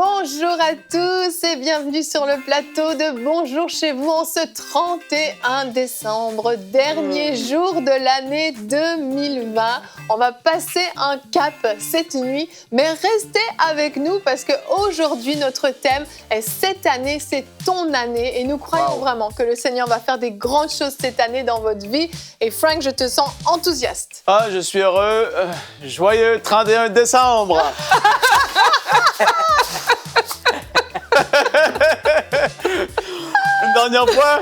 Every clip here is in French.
Bonjour à tous et bienvenue sur le plateau de Bonjour chez vous en ce 31 décembre, dernier jour de l'année 2020. On va passer un cap cette nuit, mais restez avec nous parce qu'aujourd'hui notre thème est cette année, c'est ton année et nous croyons vraiment que le Seigneur va faire des grandes choses cette année dans votre vie. Et Frank, je te sens enthousiaste. Ah, je suis heureux. Joyeux 31 décembre! Une dernière fois?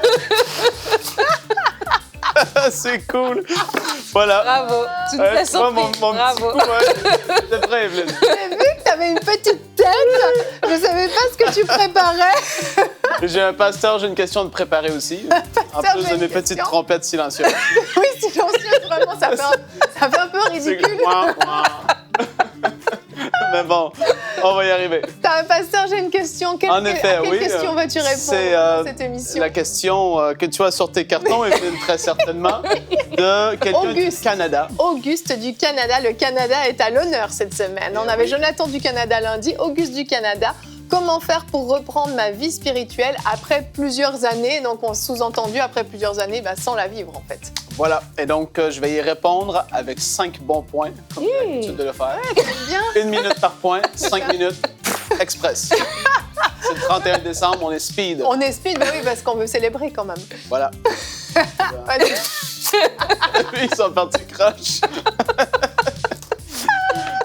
C'est cool. Voilà. Bravo. Tu nous fais surpris. Mon Bravo. petit coup, ouais. J'étais prêt, Evelyne. J'ai vu que tu avais une petite tête. Je ne savais pas ce que tu préparais. J'ai un pasteur, j'ai une question de préparer aussi. En plus j'ai de mes une petites question. trompettes silencieuses. Oui, silencieuse, vraiment, ça fait un peu ridicule. Mais bon, on va y arriver. T'as un pasteur, j'ai une question. À quelle question vas-tu répondre C'est dans cette émission? la question que tu as sur tes cartons, Evelyne, très certainement, de quelqu'un du Canada. Auguste du Canada. Le Canada est à l'honneur cette semaine. On avait Jonathan du Canada lundi, Auguste du Canada. Comment faire pour reprendre ma vie spirituelle après plusieurs années? Donc, on sous-entendu, après plusieurs années, sans la vivre, en fait. Voilà, et donc je vais y répondre avec 5 bons points, comme j'ai l'habitude de le faire. Ouais, c'est bien. 1 minute par point, 5 minutes, express. C'est le 31 décembre, on est speed. On est speed, oui, parce qu'on veut célébrer quand même. Voilà. Vas-y. Ils sont partis croche.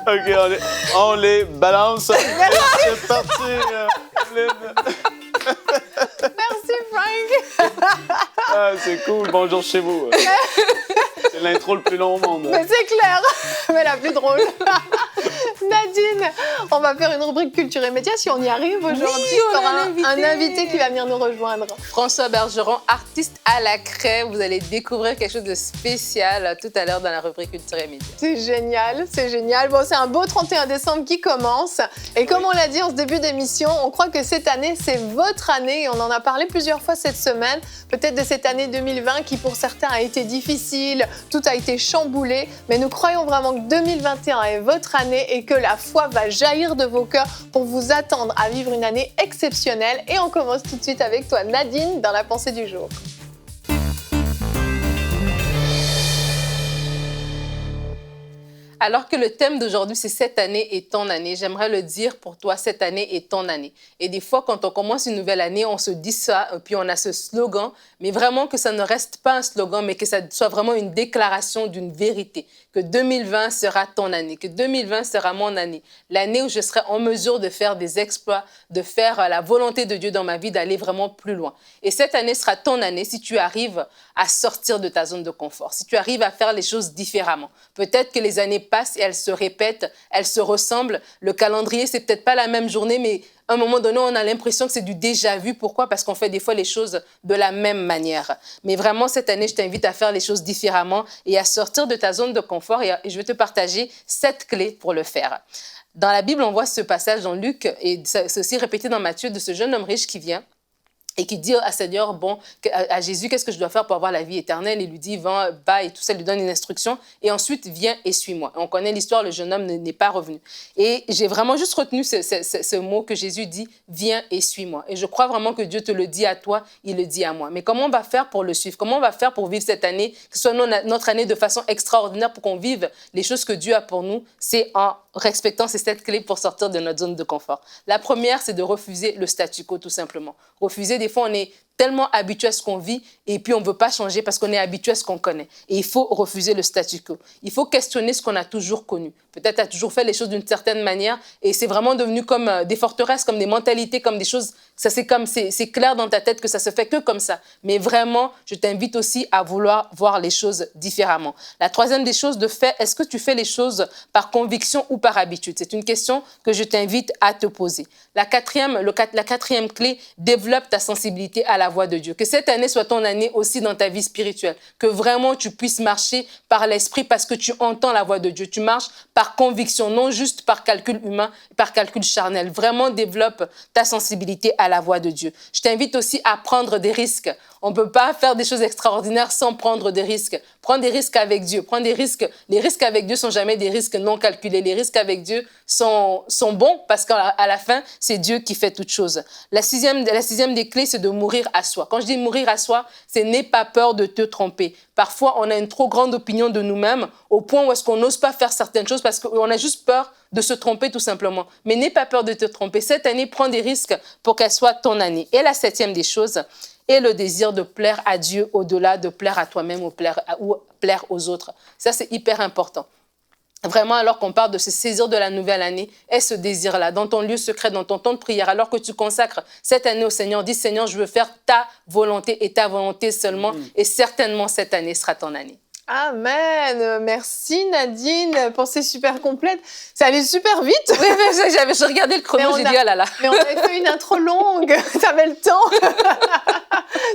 OK, on les balance. C'est parti, Evelyne. Merci, Frank. Ah, c'est cool, bonjour chez vous. C'est l'intro le plus long au monde. Mais c'est clair, mais la plus drôle. Nadine, on va faire une rubrique culture et médias. Si on y arrive aujourd'hui, on on a aura un invité qui va venir nous rejoindre. François Bergeron, artiste à la craie. Vous allez découvrir quelque chose de spécial tout à l'heure dans la rubrique culture et médias. C'est génial, c'est génial. Bon, c'est un beau 31 décembre qui commence. Et comme on l'a dit en ce début d'émission, on croit que cette année, c'est votre année. Et on en a parlé plusieurs fois cette semaine. Peut-être de cette année 2020 qui, pour certains, a été difficile. Tout a été chamboulé. Mais nous croyons vraiment que 2021 est votre année et que la foi va jaillir de vos cœurs pour vous attendre à vivre une année exceptionnelle. Et on commence tout de suite avec toi, Nadine, dans la pensée du jour. Alors que le thème d'aujourd'hui, c'est cette année est ton année, j'aimerais le dire pour toi, cette année est ton année. Et des fois, quand on commence une nouvelle année, on se dit ça, puis on a ce slogan, mais vraiment que ça ne reste pas un slogan, mais que ça soit vraiment une déclaration d'une vérité, que 2020 sera ton année, que 2020 sera mon année, l'année où je serai en mesure de faire des exploits, de faire la volonté de Dieu dans ma vie, d'aller vraiment plus loin. Et cette année sera ton année si tu arrives à sortir de ta zone de confort, si tu arrives à faire les choses différemment. Peut-être que les années passent et elles se répètent, elles se ressemblent. Le calendrier, c'est peut-être pas la même journée, mais à un moment donné, on a l'impression que c'est du déjà vu. Pourquoi? Parce qu'on fait des fois les choses de la même manière. Mais vraiment, cette année, je t'invite à faire les choses différemment et à sortir de ta zone de confort. Et je vais te partager 7 clés pour le faire. Dans la Bible, on voit ce passage dans Luc, et c'est aussi répété dans Matthieu, de ce jeune homme riche qui vient et qui dit à Seigneur, à Jésus, qu'est-ce que je dois faire pour avoir la vie éternelle? Il lui dit, va et tout ça, il lui donne une instruction. Et ensuite, viens et suis-moi. On connaît l'histoire, le jeune homme n'est pas revenu. Et j'ai vraiment juste retenu ce mot que Jésus dit, viens et suis-moi. Et je crois vraiment que Dieu te le dit à toi, il le dit à moi. Mais comment on va faire pour le suivre? Comment on va faire pour vivre cette année, que ce soit notre année de façon extraordinaire pour qu'on vive les choses que Dieu a pour nous? C'est en respectant ces 7 clés pour sortir de notre zone de confort. La première, c'est de refuser le statu quo, tout simplement. Refuser, des fois, on est tellement habitué à ce qu'on vit et puis on ne veut pas changer parce qu'on est habitué à ce qu'on connaît. Et il faut refuser le statu quo. Il faut questionner ce qu'on a toujours connu. Peut-être tu as toujours fait les choses d'une certaine manière et c'est vraiment devenu comme des forteresses, comme des mentalités, comme des choses. C'est clair dans ta tête que ça se fait que comme ça. Mais vraiment, je t'invite aussi à vouloir voir les choses différemment. La troisième des choses de fait, est-ce que tu fais les choses par conviction ou par habitude? C'est une question que je t'invite à te poser. La quatrième clé, développe ta sensibilité à la voix de Dieu. Que cette année soit ton année aussi dans ta vie spirituelle. Que vraiment tu puisses marcher par l'esprit parce que tu entends la voix de Dieu. Tu marches par conviction, non juste par calcul humain, par calcul charnel. Vraiment développe ta sensibilité à la voix de Dieu. Je t'invite aussi à prendre des risques. On ne peut pas faire des choses extraordinaires sans prendre des risques. Prends des risques avec Dieu. Prends des risques. Les risques avec Dieu ne sont jamais des risques non calculés. Les risques avec Dieu sont bons parce qu'à la fin, c'est Dieu qui fait toutes choses. La sixième des clés, c'est de mourir à soi. Quand je dis mourir à soi, c'est n'aie pas peur de te tromper. Parfois, on a une trop grande opinion de nous-mêmes au point où est-ce qu'on n'ose pas faire certaines choses parce qu'on a juste peur de se tromper tout simplement. Mais n'aie pas peur de te tromper. Cette année, prends des risques pour qu'elle soit ton année. Et la septième des choses est le désir de plaire à Dieu au-delà de plaire à toi-même ou plaire aux autres. Ça, c'est hyper important. Vraiment, alors qu'on parle de se saisir de la nouvelle année, est ce désir-là, dans ton lieu secret, dans ton temps de prière, alors que tu consacres cette année au Seigneur, dis Seigneur, je veux faire ta volonté et ta volonté seulement, et certainement cette année sera ton année. Amen. Merci Nadine. Pensée super complète. Ça allait super vite. Oui, j'ai regardé le chrono, j'ai dit oh là là. Mais on avait fait une intro longue. Ça avait le temps.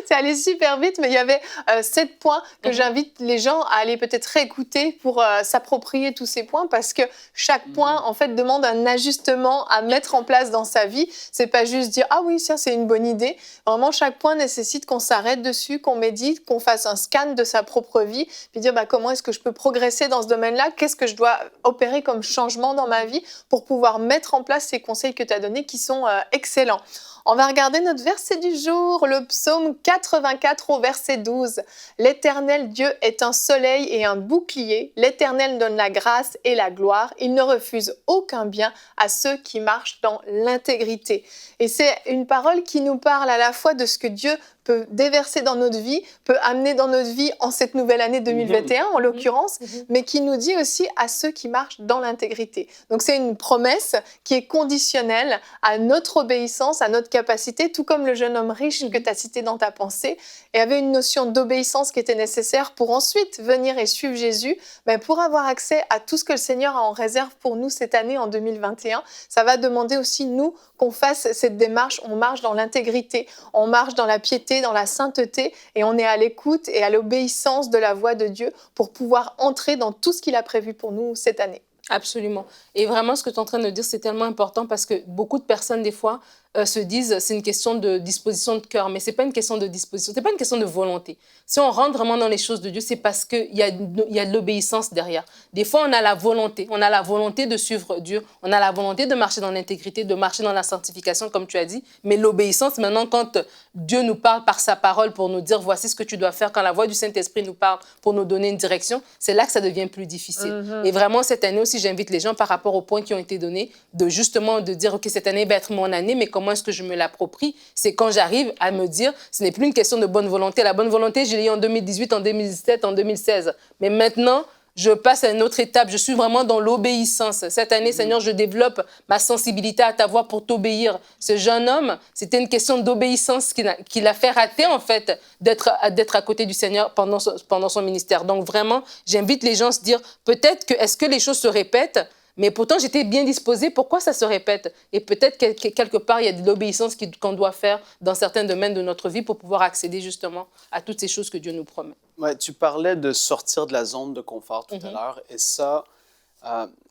Ça allait super vite, mais il y avait 7 points que j'invite les gens à aller peut-être réécouter pour s'approprier tous ces points parce que chaque point, en fait, demande un ajustement à mettre en place dans sa vie. C'est pas juste dire « Ah oui, ça, c'est une bonne idée ». Vraiment, chaque point nécessite qu'on s'arrête dessus, qu'on médite, qu'on fasse un scan de sa propre vie, puis dire comment est-ce que je peux progresser dans ce domaine-là, qu'est-ce que je dois opérer comme changement dans ma vie pour pouvoir mettre en place ces conseils que tu as donnés qui sont excellents. On va regarder notre verset du jour, le psaume 84 au verset 12. « L'Éternel Dieu est un soleil et un bouclier. L'Éternel donne la grâce et la gloire. Il ne refuse aucun bien à ceux qui marchent dans l'intégrité. » Et c'est une parole qui nous parle à la fois de ce que Dieu peut déverser dans notre vie, peut amener dans notre vie en cette nouvelle année 2021, en l'occurrence, mais qui nous dit aussi à ceux qui marchent dans l'intégrité. Donc c'est une promesse qui est conditionnelle à notre obéissance, à notre capacité, tout comme le jeune homme riche que tu as cité dans ta pensée, et avait une notion d'obéissance qui était nécessaire pour ensuite venir et suivre Jésus, mais pour avoir accès à tout ce que le Seigneur a en réserve pour nous cette année en 2021, ça va demander aussi, nous, qu'on fasse cette démarche, on marche dans l'intégrité, on marche dans la piété, dans la sainteté, et on est à l'écoute et à l'obéissance de la voix de Dieu pour pouvoir entrer dans tout ce qu'il a prévu pour nous cette année. Absolument. Et vraiment, ce que tu es en train de dire, c'est tellement important parce que beaucoup de personnes, des fois, se disent c'est une question de disposition de cœur, mais ce n'est pas une question de disposition, ce n'est pas une question de volonté. Si on rentre vraiment dans les choses de Dieu, c'est parce qu'il y a de l'obéissance derrière. Des fois, on a la volonté de suivre Dieu, on a la volonté de marcher dans l'intégrité, de marcher dans la sanctification, comme tu as dit, mais l'obéissance, maintenant, quand Dieu nous parle par sa parole pour nous dire voici ce que tu dois faire, quand la voix du Saint-Esprit nous parle pour nous donner une direction, c'est là que ça devient plus difficile. Et vraiment, cette année aussi, j'invite les gens par rapport aux points qui ont été donnés, de dire, OK, cette année va être mon année, mais comment est-ce que je me l'approprie? C'est quand j'arrive à me dire, ce n'est plus une question de bonne volonté. La bonne volonté, je l'ai eu en 2018, en 2017, en 2016. Mais maintenant, je passe à une autre étape. Je suis vraiment dans l'obéissance. Cette année, Seigneur, je développe ma sensibilité à ta voix pour t'obéir. Ce jeune homme, c'était une question d'obéissance qui l'a fait rater, en fait, d'être à côté du Seigneur pendant son ministère. Donc, vraiment, j'invite les gens à se dire, peut-être que, est-ce que les choses se répètent? Mais pourtant, j'étais bien disposée. Pourquoi ça se répète? Et peut-être que quelque part, il y a de l'obéissance qu'on doit faire dans certains domaines de notre vie pour pouvoir accéder justement à toutes ces choses que Dieu nous promet. Ouais, tu parlais de sortir de la zone de confort tout à l'heure. Et ça,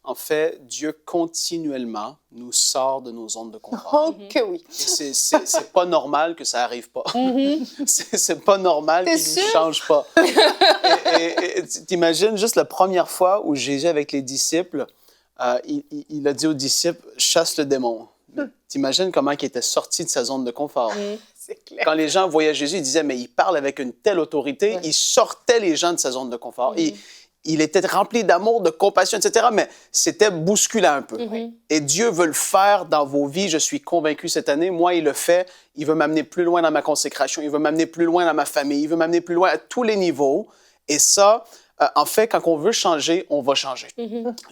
en fait, Dieu continuellement nous sort de nos zones de confort. Oh que oui. C'est pas normal que ça arrive pas. C'est pas normal qu'il ne change pas. Et t'imagines juste la première fois où Jésus avec les disciples, il a dit aux disciples, chasse le démon. T'imagines comment il était sorti de sa zone de confort. C'est clair. Quand les gens voyaient Jésus, ils disaient, mais il parle avec une telle autorité, il sortait les gens de sa zone de confort. Il était rempli d'amour, de compassion, etc., mais c'était bousculant un peu. Et Dieu veut le faire dans vos vies, je suis convaincu cette année. Moi, il le fait. Il veut m'amener plus loin dans ma consécration, il veut m'amener plus loin dans ma famille, il veut m'amener plus loin à tous les niveaux. Et ça, en fait, quand on veut changer, on va changer.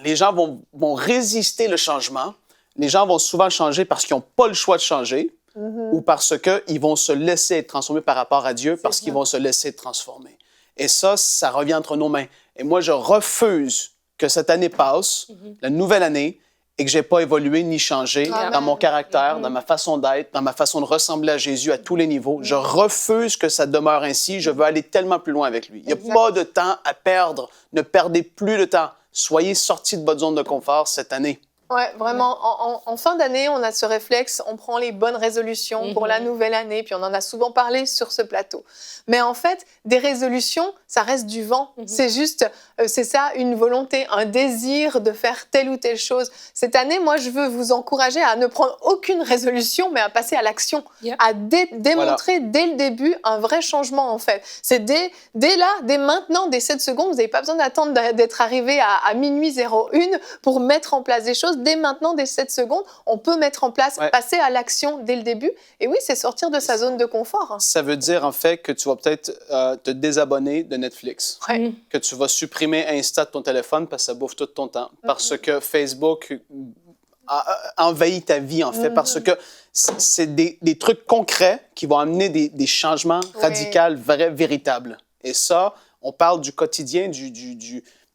Les gens vont résister le changement. Les gens vont souvent changer parce qu'ils n'ont pas le choix de changer ou parce qu'ils vont se laisser être transformés par rapport à Dieu, parce qu'ils vont se laisser être transformés. Et ça revient entre nos mains. Et moi, je refuse que cette année passe, la nouvelle année, et que j'ai pas évolué ni changé Amen. dans mon caractère, dans ma façon d'être, dans ma façon de ressembler à Jésus à tous les niveaux. Je refuse que ça demeure ainsi. Je veux aller tellement plus loin avec lui. Il n'y a pas de temps à perdre. Ne perdez plus de temps. Soyez sortis de votre zone de confort cette année. Ouais, vraiment, en fin d'année, on a ce réflexe, on prend les bonnes résolutions pour la nouvelle année, puis on en a souvent parlé sur ce plateau. Mais en fait, des résolutions, ça reste du vent. C'est juste, c'est ça, une volonté, un désir de faire telle ou telle chose. Cette année, moi, je veux vous encourager à ne prendre aucune résolution, mais à passer à l'action, à démontrer dès le début un vrai changement, en fait. C'est dès là, dès maintenant, dès 7 secondes, vous n'avez pas besoin d'attendre d'être arrivé à minuit 01 pour mettre en place des choses. Dès maintenant, dès 7 secondes, on peut mettre en place, passer à l'action dès le début. Et oui, c'est sortir de sa zone de confort. Ça veut dire, en fait, que tu vas peut-être te désabonner de Netflix. Que tu vas supprimer Insta de ton téléphone parce que ça bouffe tout ton temps. Parce que Facebook envahit ta vie, en fait. Parce que c'est des trucs concrets qui vont amener des changements radicaux, vrais, véritables. Et ça, on parle du quotidien,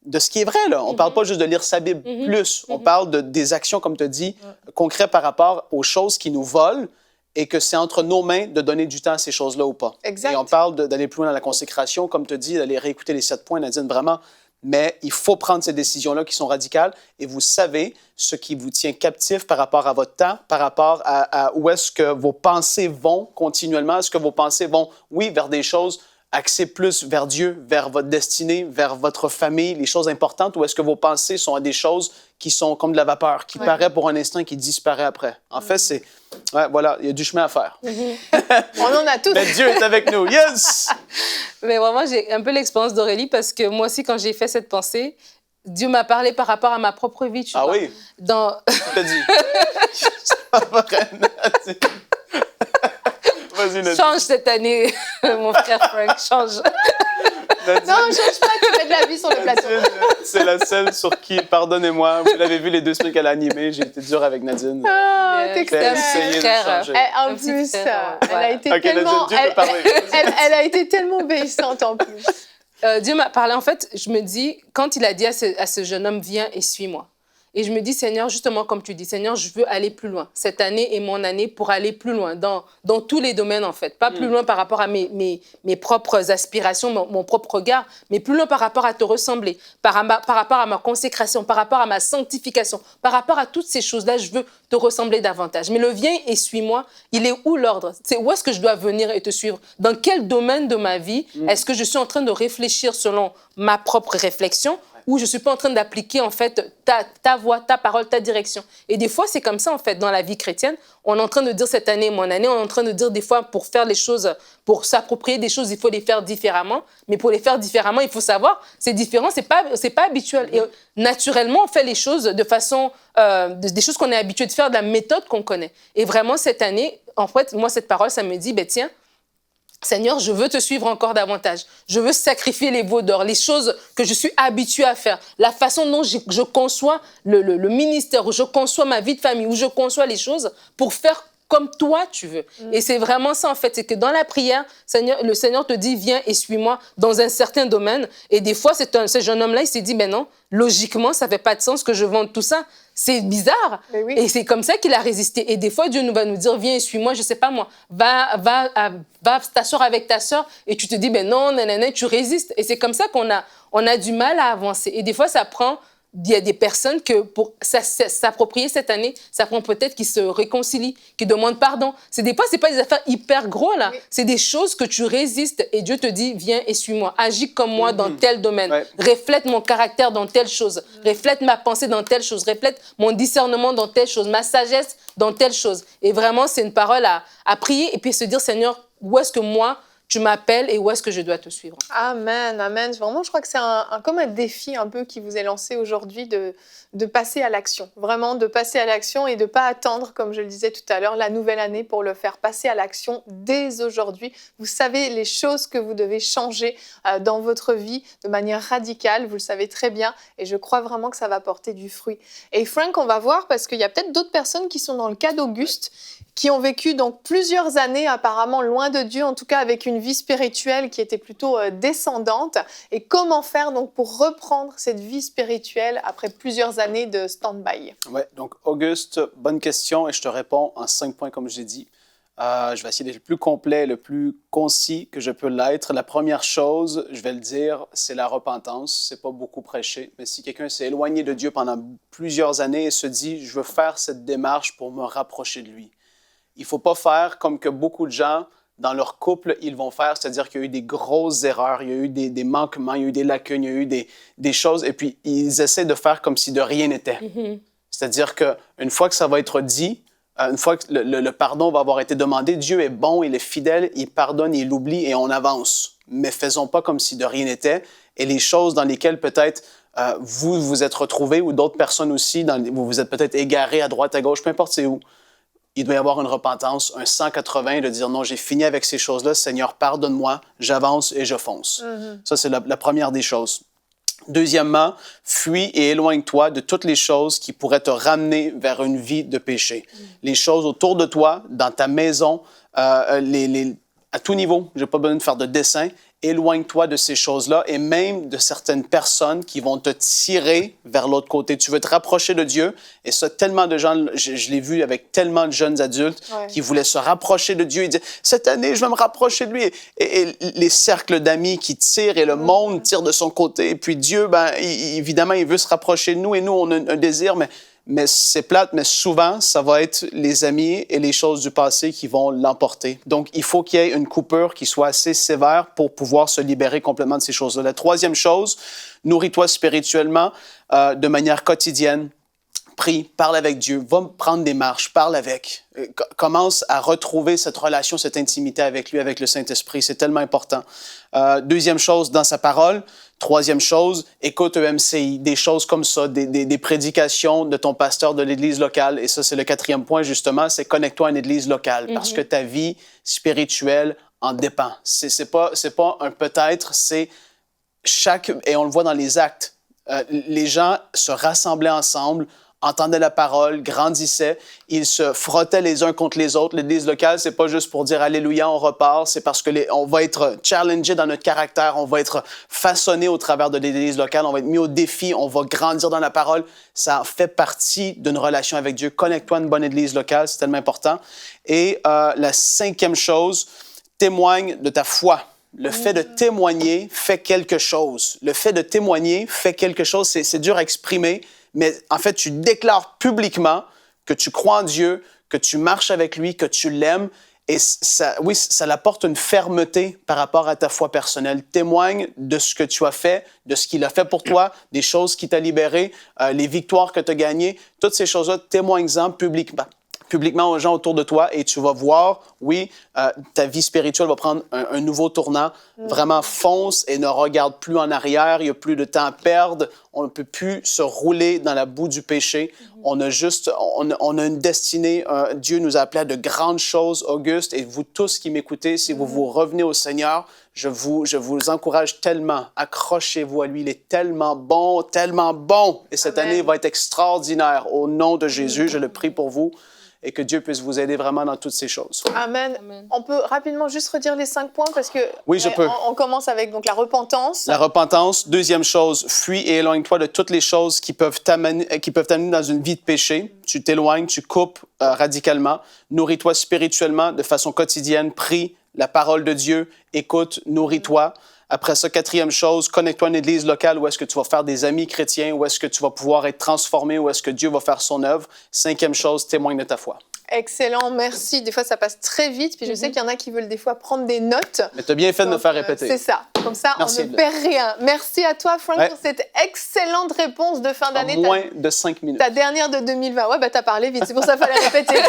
de ce qui est vrai, là. On ne parle pas juste de lire sa Bible plus. On parle des actions, comme tu as dit, concrètes par rapport aux choses qui nous volent et que c'est entre nos mains de donner du temps à ces choses-là ou pas. Exact. Et on parle d'aller plus loin dans la consécration, comme tu as dit, d'aller réécouter les 7 points, Nadine, vraiment. Mais il faut prendre ces décisions-là qui sont radicales et vous savez ce qui vous tient captif par rapport à votre temps, par rapport à où est-ce que vos pensées vont continuellement. Est-ce que vos pensées vont, oui, vers des choses axées plus vers Dieu, vers votre destinée, vers votre famille, les choses importantes, ou est-ce que vos pensées sont à des choses qui sont comme de la vapeur, qui paraît pour un instant, qui disparaît après? En fait, c'est... Ouais, voilà, il y a du chemin à faire. On en a tous. Mais Dieu est avec nous, yes! Mais vraiment, j'ai un peu l'expérience d'Aurélie parce que moi aussi, quand j'ai fait cette pensée, Dieu m'a parlé par rapport à ma propre vie, tu vois. Oui? Dans... Je te dis. Ça va, Nadine. Vas-y, Nadine. Change cette année, mon frère Frank, change. Nadine, Non, change pas, tu mets de la vie sur le plateau. Nadine, c'est la seule sur qui, pardonnez-moi, vous l'avez vu les 2 semaines qu'elle a animé, j'ai été dur avec Nadine. Ah, t'es C'est J'ai un essayé de frère. changer. En Un petit plus, frère, elle a été OK, tellement... Nadine, tu peux parler. Elle a été tellement obéissante en plus. Dieu m'a parlé, en fait, je me dis, quand il a dit à ce jeune homme, viens et suis-moi. Et je me dis, Seigneur, justement, comme tu dis, Seigneur, je veux aller plus loin. Cette année est mon année pour aller plus loin, dans tous les domaines, en fait. Pas plus loin par rapport à mes propres aspirations, mon propre regard, mais plus loin par rapport à te ressembler, par rapport à ma consécration, par rapport à ma sanctification, par rapport à toutes ces choses-là, je veux te ressembler davantage. Mais le viens et suis-moi, il est où l'ordre? C'est où est-ce que je dois venir et te suivre? Dans quel domaine de ma vie est-ce que je suis en train de réfléchir selon ma propre réflexion où je ne suis pas en train d'appliquer en fait ta voix, ta parole, ta direction. Et des fois, c'est comme ça en fait dans la vie chrétienne. On est en train de dire cette année, mon année, on est en train de dire des fois pour faire les choses, pour s'approprier des choses, il faut les faire différemment. Mais pour les faire différemment, il faut savoir, c'est différent, c'est pas habituel. Et naturellement, on fait les choses de façon, des choses qu'on est habitué de faire, de la méthode qu'on connaît. Et vraiment, cette année, en fait, moi, cette parole, ça me dit, ben tiens, Seigneur, je veux te suivre encore davantage. Je veux sacrifier les veaux d'or, les choses que je suis habituée à faire, la façon dont je conçois le ministère, où je conçois ma vie de famille, où je conçois les choses pour faire comme toi tu veux. Et c'est vraiment ça en fait, c'est que dans la prière, le Seigneur te dit, viens et suis-moi dans un certain domaine. Et des fois, ce jeune homme-là, il s'est dit, ben non, logiquement, ça ne fait pas de sens que je vende tout ça. C'est bizarre. Oui. Et c'est comme ça qu'il a résisté. Et des fois, Dieu va nous dire, viens et suis-moi, je ne sais pas moi, va t'asseoir avec ta sœur et tu te dis, ben non, nanana, tu résistes. Et c'est comme ça qu'on a du mal à avancer. Et des fois, ça prend... Il y a des personnes que pour s'approprier cette année, ça prend peut-être qu'ils se réconcilient, qu'ils demandent pardon. Des fois, ce n'est pas des affaires hyper gros, là. Oui. C'est des choses que tu résistes et Dieu te dit, viens et suis-moi. Agis comme moi dans tel domaine. Ouais. Reflète mon caractère dans telle chose. Reflète ma pensée dans telle chose. Reflète mon discernement dans telle chose. Ma sagesse dans telle chose. Et vraiment, c'est une parole à prier et puis se dire, Seigneur, où est-ce que moi, tu m'appelles et où est-ce que je dois te suivre? Amen, amen. Vraiment, je crois que c'est comme un défi un peu qui vous est lancé aujourd'hui de passer à l'action. Vraiment, de passer à l'action et de ne pas attendre, comme je le disais tout à l'heure, la nouvelle année pour le faire. Passer à l'action dès aujourd'hui. Vous savez les choses que vous devez changer dans votre vie de manière radicale. Vous le savez très bien et je crois vraiment que ça va porter du fruit. Et Frank, on va voir parce qu'il y a peut-être d'autres personnes qui sont dans le cas d'Auguste qui ont vécu donc plusieurs années apparemment loin de Dieu, en tout cas avec une vie spirituelle qui était plutôt descendante. Et comment faire donc pour reprendre cette vie spirituelle après plusieurs années de stand-by? Oui, donc Auguste, bonne question et je te réponds en 5 points comme j'ai dit. Je vais essayer d'être le plus complet, le plus concis que je peux l'être. La première chose, je vais le dire, c'est la repentance. C'est pas beaucoup prêché, mais si quelqu'un s'est éloigné de Dieu pendant plusieurs années et se dit « je veux faire cette démarche pour me rapprocher de lui », il ne faut pas faire comme que beaucoup de gens, dans leur couple, ils vont faire, c'est-à-dire qu'il y a eu des grosses erreurs, il y a eu des manquements, il y a eu des lacunes, il y a eu des choses, et puis ils essaient de faire comme si de rien n'était. C'est-à-dire qu'une fois que ça va être dit, une fois que le pardon va avoir été demandé, Dieu est bon, il est fidèle, il pardonne, il oublie et on avance. Mais faisons pas comme si de rien n'était. Et les choses dans lesquelles peut-être vous vous êtes retrouvés ou d'autres personnes aussi, vous vous êtes peut-être égarés à droite, à gauche, peu importe c'est où, il doit y avoir une repentance, un 180 de dire non, j'ai fini avec ces choses-là, Seigneur, pardonne-moi, j'avance et je fonce. Ça, c'est la première des choses. Deuxièmement, fuis et éloigne-toi de toutes les choses qui pourraient te ramener vers une vie de péché. Les choses autour de toi, dans ta maison, à tout niveau, je n'ai pas besoin de faire de dessin, éloigne-toi de ces choses-là et même de certaines personnes qui vont te tirer vers l'autre côté. Tu veux te rapprocher de Dieu et ça, tellement de gens, je l'ai vu avec tellement de jeunes adultes qui voulaient se rapprocher de Dieu et dire « cette année, je vais me rapprocher de lui ». Et les cercles d'amis qui tirent et le monde tire de son côté. Et puis Dieu, évidemment, il veut se rapprocher de nous et nous, on a un désir, mais c'est plate, mais souvent, ça va être les amis et les choses du passé qui vont l'emporter. Donc, il faut qu'il y ait une coupure qui soit assez sévère pour pouvoir se libérer complètement de ces choses-là. La troisième chose, nourris-toi spirituellement de manière quotidienne. Prie, parle avec Dieu, va prendre des marches, parle avec. Commence à retrouver cette relation, cette intimité avec lui, avec le Saint-Esprit. C'est tellement important. Deuxième chose, dans sa parole. Troisième chose, écoute EMCI, des choses comme ça, des prédications de ton pasteur de l'église locale. Et ça, c'est le quatrième point, justement, c'est connecte-toi à une église locale parce que ta vie spirituelle en dépend. C'est pas un peut-être, c'est et on le voit dans les actes. Les gens se rassemblaient ensemble, entendaient la parole, grandissaient, ils se frottaient les uns contre les autres. L'église locale, c'est pas juste pour dire Alléluia, on repart, c'est parce que on va être challengé dans notre caractère, on va être façonné au travers de l'église locale, on va être mis au défi, on va grandir dans la parole. Ça fait partie d'une relation avec Dieu. Connecte-toi à une bonne église locale, c'est tellement important. Et la cinquième chose, témoigne de ta foi. Le fait de témoigner fait quelque chose. Le fait de témoigner fait quelque chose, c'est dur à exprimer, mais en fait, tu déclares publiquement que tu crois en Dieu, que tu marches avec lui, que tu l'aimes. Et ça apporte une fermeté par rapport à ta foi personnelle. Témoigne de ce que tu as fait, de ce qu'il a fait pour toi, des choses qui t'a libéré, les victoires que tu as gagnées. Toutes ces choses-là, témoigne-en publiquement aux gens autour de toi et tu vas voir, ta vie spirituelle va prendre un nouveau tournant. Vraiment, fonce et ne regarde plus en arrière. Il n'y a plus de temps à perdre. On ne peut plus se rouler dans la boue du péché. On a une destinée. Dieu nous a appelés à de grandes choses, Auguste. Et vous tous qui m'écoutez, si vous vous revenez au Seigneur, je vous encourage tellement. Accrochez-vous à lui. Il est tellement bon, tellement bon. Et cette année va être extraordinaire. Au nom de Jésus, je le prie pour vous. Et que Dieu puisse vous aider vraiment dans toutes ces choses. Amen. On peut rapidement juste redire les 5 points parce que oui, je peux. On commence avec donc la repentance. La repentance. Deuxième chose, fuis et éloigne-toi de toutes les choses qui peuvent t'amener dans une vie de péché. Tu t'éloignes, tu coupes radicalement. Nourris-toi spirituellement de façon quotidienne. Prie la parole de Dieu. Écoute, nourris-toi. Après ça, quatrième chose, connecte-toi à une église locale où est-ce que tu vas faire des amis chrétiens, où est-ce que tu vas pouvoir être transformé, où est-ce que Dieu va faire son œuvre. Cinquième chose, témoigne de ta foi. Excellent, merci. Des fois, ça passe très vite, puis je sais qu'il y en a qui veulent des fois prendre des notes. Mais tu as bien fait de me faire répéter. C'est ça. Comme ça, merci, on ne perd rien. Merci à toi, Frank, pour cette excellente réponse de fin d'année. En moins de 5 minutes. Ta dernière de 2020. Ouais, t'as parlé vite, c'est pour ça qu'il fallait répéter.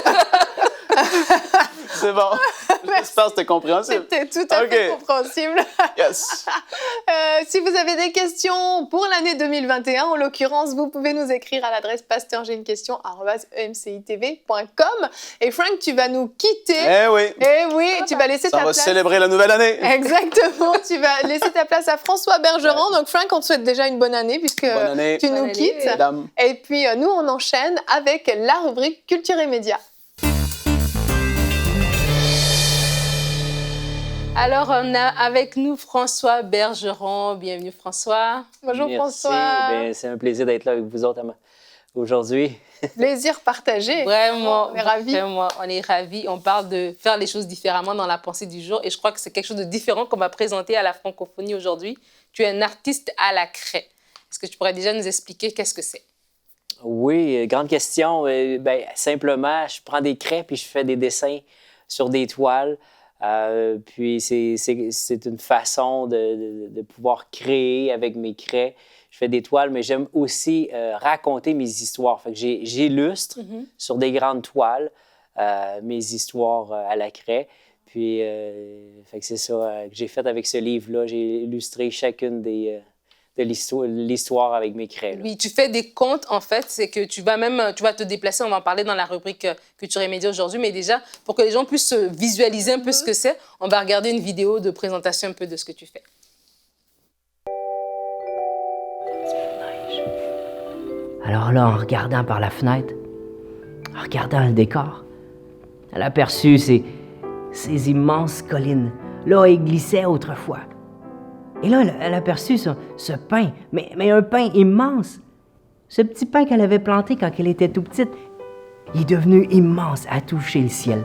C'est bon. J'espère que c'était compréhensible. C'était tout à fait compréhensible. Yes. Si vous avez des questions pour l'année 2021, en l'occurrence, vous pouvez nous écrire à l'adresse pasteurj'ainequestion@emcitv.com. Et Frank, tu vas nous quitter. Eh oui. Eh oui, tu vas laisser ta place. On va célébrer la nouvelle année. Exactement. Tu vas laisser ta place à François Bergeron. Donc Frank, on te souhaite déjà une bonne année puisque tu nous quittes. Madame. Et puis nous, on enchaîne avec la rubrique Culture et Médias. Alors, on a avec nous François Bergeron. Bienvenue, François. Bonjour Merci. François. Bien, c'est un plaisir d'être là avec vous autres aujourd'hui. Plaisir partagé. Vraiment, On est ravis. Vraiment, on est ravis. On parle de faire les choses différemment dans la pensée du jour et je crois que c'est quelque chose de différent qu'on va présenter à la francophonie aujourd'hui. Tu es un artiste à la craie. Est-ce que tu pourrais déjà nous expliquer qu'est-ce que c'est? Oui, grande question. Simplement, je prends des craies puis je fais des dessins sur des toiles. Puis c'est une façon de pouvoir créer avec mes craies. Je fais des toiles, mais j'aime aussi raconter mes histoires. Fait que j'illustre sur des grandes toiles mes histoires à la craie. Puis fait que c'est ça que j'ai fait avec ce livre-là. J'ai illustré chacune de l'histoire avec mes craies. Là. Oui, tu fais des contes, en fait. C'est que tu vas te déplacer. On va en parler dans la rubrique Culture et Médias aujourd'hui. Mais déjà, pour que les gens puissent visualiser un peu ce que c'est, on va regarder une vidéo de présentation un peu de ce que tu fais. Alors là, en regardant par la fenêtre, en regardant le décor, elle aperçut ces immenses collines, là où il glissait autrefois. Et là, elle aperçut ce pin, mais un pin immense. Ce petit pin qu'elle avait planté quand elle était tout petite, il est devenu immense à toucher le ciel.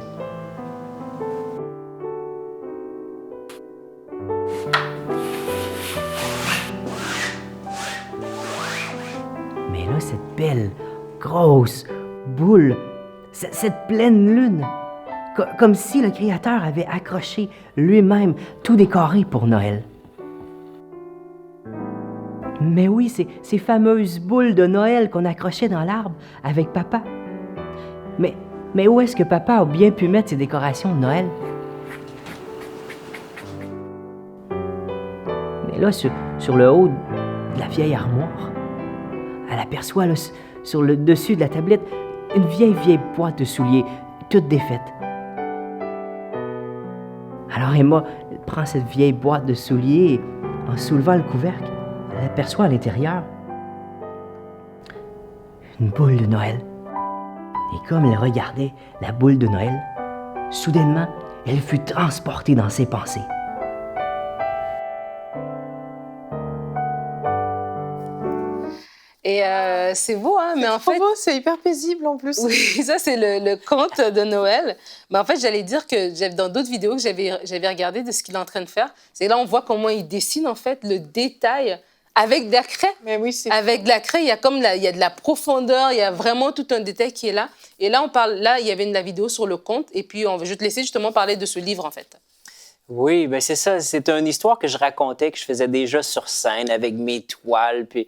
Mais là, cette belle, grosse boule, cette pleine lune, comme si le Créateur avait accroché lui-même tout décoré pour Noël. Mais oui, ces fameuses boules de Noël qu'on accrochait dans l'arbre avec papa. Mais où est-ce que papa a bien pu mettre ses décorations de Noël? Mais là, sur le haut de la vieille armoire, elle aperçoit là, sur le dessus de la tablette une vieille boîte de souliers, toute défaite. Alors Emma prend cette vieille boîte de souliers et, en soulevant le couvercle, elle aperçoit à l'intérieur une boule de Noël. Et comme elle regardait la boule de Noël, soudainement, elle fut transportée dans ses pensées. Et c'est beau, hein? Mais en fait, beau, c'est hyper paisible en plus. oui, ça, c'est le conte de Noël. Mais en fait, j'allais dire que dans d'autres vidéos que j'avais regardées de ce qu'il est en train de faire, c'est là, on voit comment il dessine, en fait, le détail avec de la craie. Mais oui, c'est Avec de la craie, il y a de la profondeur, il y a vraiment tout un détail qui est là. Et là, il y avait la vidéo sur le conte. Et puis, je vais te laisser justement parler de ce livre, en fait. Oui, bien c'est ça. C'est une histoire que je racontais, que je faisais déjà sur scène avec mes toiles. Puis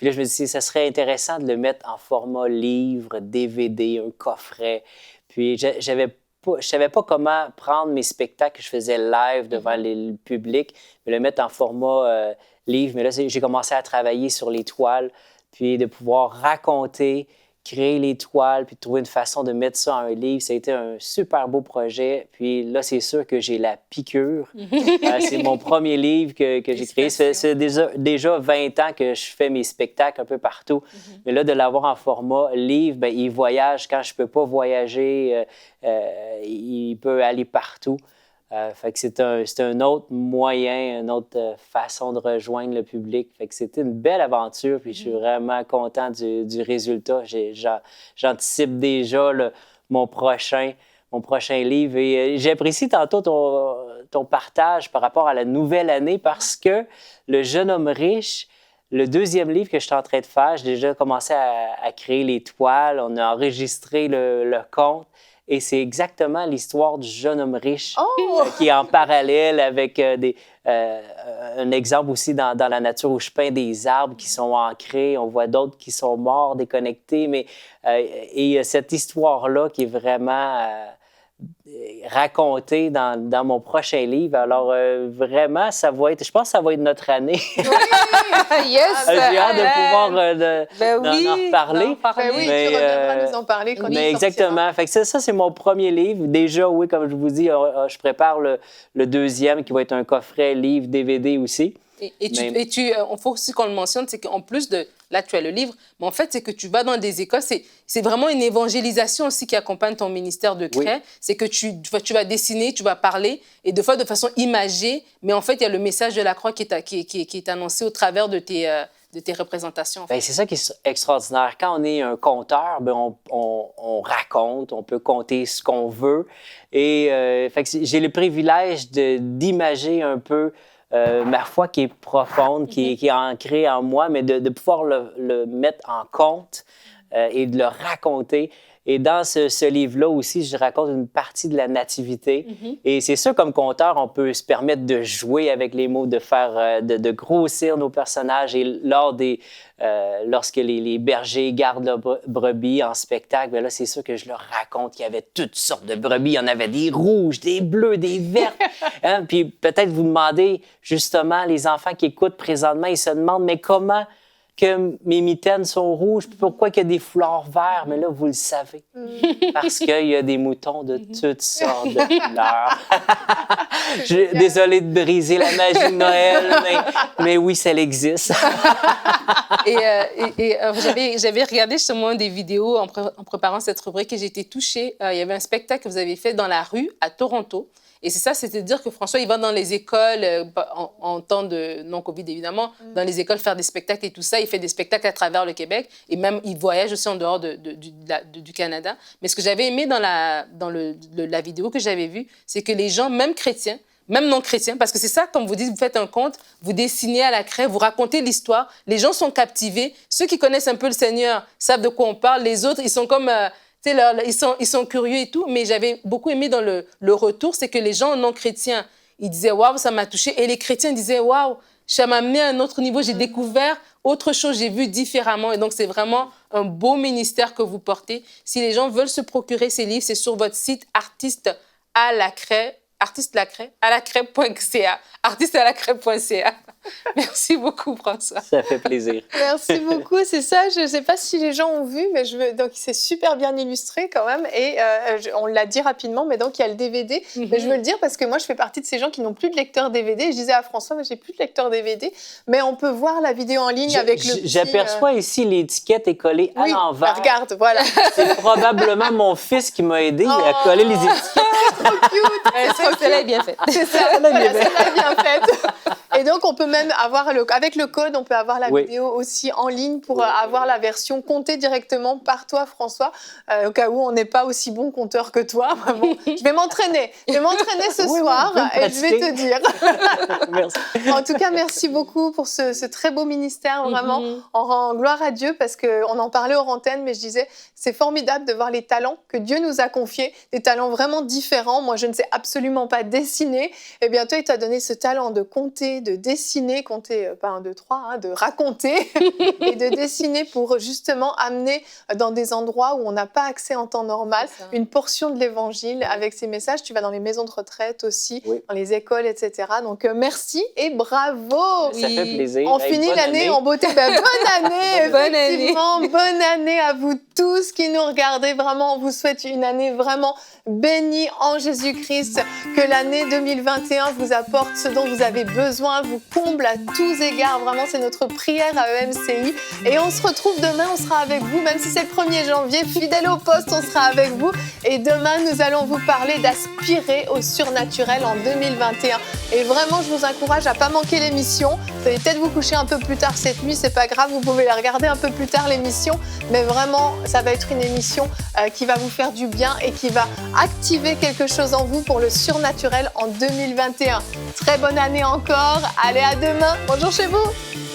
là, je me disais, ça serait intéressant de le mettre en format livre, DVD, un coffret. Puis je savais pas comment prendre mes spectacles que je faisais live devant le public, mais le mettre en format livre. Mais là, j'ai commencé à travailler sur les toiles, puis de pouvoir raconter, créer les toiles, puis de trouver une façon de mettre ça en un livre. Ça a été un super beau projet. Puis là, c'est sûr que j'ai la piqûre. C'est mon premier livre que j'ai créé. C'est déjà 20 ans que je fais mes spectacles un peu partout. Mais là, de l'avoir en format livre, bien, il voyage quand je ne peux pas voyager. Il peut aller partout. Fait que c'est un autre moyen, une autre façon de rejoindre le public. Fait que c'était une belle aventure, puis je suis vraiment content du résultat. J'anticipe déjà mon prochain livre. Et j'apprécie tantôt ton partage par rapport à la nouvelle année parce que Le jeune homme riche, le deuxième livre que je suis en train de faire, j'ai déjà commencé à créer les toiles, on a enregistré le conte. Et c'est exactement l'histoire du jeune homme riche qui est en parallèle avec un exemple aussi dans la nature où je peins des arbres qui sont ancrés. On voit d'autres qui sont morts, déconnectés. Mais et cette histoire-là qui est vraiment racontée dans mon prochain livre. Alors vraiment, je pense que ça va être notre année. Yes! J'ai hâte de pouvoir d'en reparler. Ben oui, tu reviendras nous en parler quand il sortira. Exactement. Fait que ça, c'est mon premier livre. Déjà, oui, comme je vous dis, je prépare le deuxième qui va être un coffret livre DVD aussi. Il faut aussi qu'on le mentionne, c'est qu'en plus de... Là, tu as le livre, mais en fait, c'est que tu vas dans des écoles. C'est vraiment une évangélisation aussi qui accompagne ton ministère de Cray. Oui. C'est que tu vas dessiner, tu vas parler, et de fois de façon imagée, mais en fait, il y a le message de la croix qui est annoncé au travers de tes représentations. En fait. Bien, c'est ça qui est extraordinaire. Quand on est un conteur, bien, on raconte, on peut conter ce qu'on veut. Et fait que j'ai le privilège d'imager un peu ma foi qui est profonde, qui est ancrée en moi, mais de pouvoir le mettre en compte et de le raconter. Et dans ce livre-là aussi, je raconte une partie de la nativité. Et c'est sûr, comme conteur, on peut se permettre de jouer avec les mots, de faire, de grossir nos personnages. Et lorsque les bergers gardent leurs brebis en spectacle, bien là, c'est sûr que je leur raconte qu'il y avait toutes sortes de brebis. Il y en avait des rouges, des bleus, des vertes. Hein? Puis peut-être vous demandez, justement, les enfants qui écoutent présentement, ils se demandent, mais comment que mes mitaines sont rouges, puis pourquoi il y a des foulards verts? Mais là, vous le savez. Parce qu'il y a des moutons de toutes sortes de couleurs. Désolée de briser la magie de Noël, mais oui, ça existe. J'avais regardé justement des vidéos en préparant cette rubrique et j'ai été touchée. Il y avait un spectacle que vous avez fait dans la rue à Toronto. Et c'est ça, c'est-à-dire que François, il va dans les écoles, en temps de non-Covid évidemment, dans les écoles faire des spectacles et tout ça. Il fait des spectacles à travers le Québec et même il voyage aussi en dehors du Canada. Mais ce que j'avais aimé dans la vidéo que j'avais vue, c'est que les gens, même chrétiens, même non-chrétiens, parce que c'est ça, comme vous dites, vous faites un conte, vous dessinez à la craie, vous racontez l'histoire, les gens sont captivés. Ceux qui connaissent un peu le Seigneur savent de quoi on parle. Les autres, ils sont comme... ils sont curieux et tout, mais j'avais beaucoup aimé dans le retour, c'est que les gens non chrétiens, ils disaient « Waouh, ça m'a touché ». Et les chrétiens disaient « Waouh, ça m'a amené à un autre niveau, j'ai découvert autre chose, j'ai vu différemment ». Et donc, c'est vraiment un beau ministère que vous portez. Si les gens veulent se procurer ces livres, c'est sur votre site artistealacraie.ca. Merci beaucoup, François. Ça fait plaisir. Merci beaucoup. C'est ça, je ne sais pas si les gens ont vu, mais donc c'est super bien illustré quand même. Et on l'a dit rapidement, mais donc il y a le DVD. Mais je veux le dire parce que moi, je fais partie de ces gens qui n'ont plus de lecteur DVD. Je disais à François, mais j'ai plus de lecteur DVD. Mais on peut voir la vidéo en ligne avec le petit... J'aperçois ici l'étiquette est collée à l'envers. Regarde, voilà. C'est probablement mon fils qui m'a aidé à coller les étiquettes. Trop cute. Celle-là est bien faite. C'est ça, celle-là est bien faite. Et donc, on peut même avoir, avec le code, on peut avoir la vidéo aussi en ligne pour avoir la version comptée directement par toi, François, au cas où on n'est pas aussi bon compteur que toi. Bon, je vais m'entraîner. Ce soir et je vais te dire. Merci. En tout cas, merci beaucoup pour ce très beau ministère. Vraiment, on rend gloire à Dieu parce qu'on en parlait hors antenne, mais je disais, c'est formidable de voir les talents que Dieu nous a confiés, des talents vraiment différents. Moi, je ne sais absolument pas dessiner. Et bien, toi, il t'a donné ce talent de compter, de dessiner, compter pas 1, 2, 3, de raconter et de dessiner pour justement amener dans des endroits où on n'a pas accès en temps normal une portion de l'évangile avec ces messages. Tu vas dans les maisons de retraite aussi, dans les écoles, etc. Donc, merci et bravo! Ça fait plaisir. On finit l'année en beauté. Ben, bonne année! Effectivement, bonne année à vous tous qui nous regardez. Vraiment, on vous souhaite une année vraiment bénie en Jésus-Christ. Que l'année 2021 vous apporte ce dont vous avez besoin, vous comble à tous égards. Vraiment, c'est notre prière à EMCI. Et on se retrouve demain, on sera avec vous, même si c'est le 1er janvier, fidèle au poste, on sera avec vous. Et demain, nous allons vous parler d'aspirer au surnaturel en 2021. Et vraiment, je vous encourage à ne pas manquer l'émission. Vous allez peut-être vous coucher un peu plus tard cette nuit, c'est pas grave, vous pouvez la regarder un peu plus tard, l'émission. Mais vraiment, ça va être une émission qui va vous faire du bien et qui va activer quelque chose en vous pour le surnaturel en 2021. Très bonne année encore. Allez, à demain. Bonjour chez vous.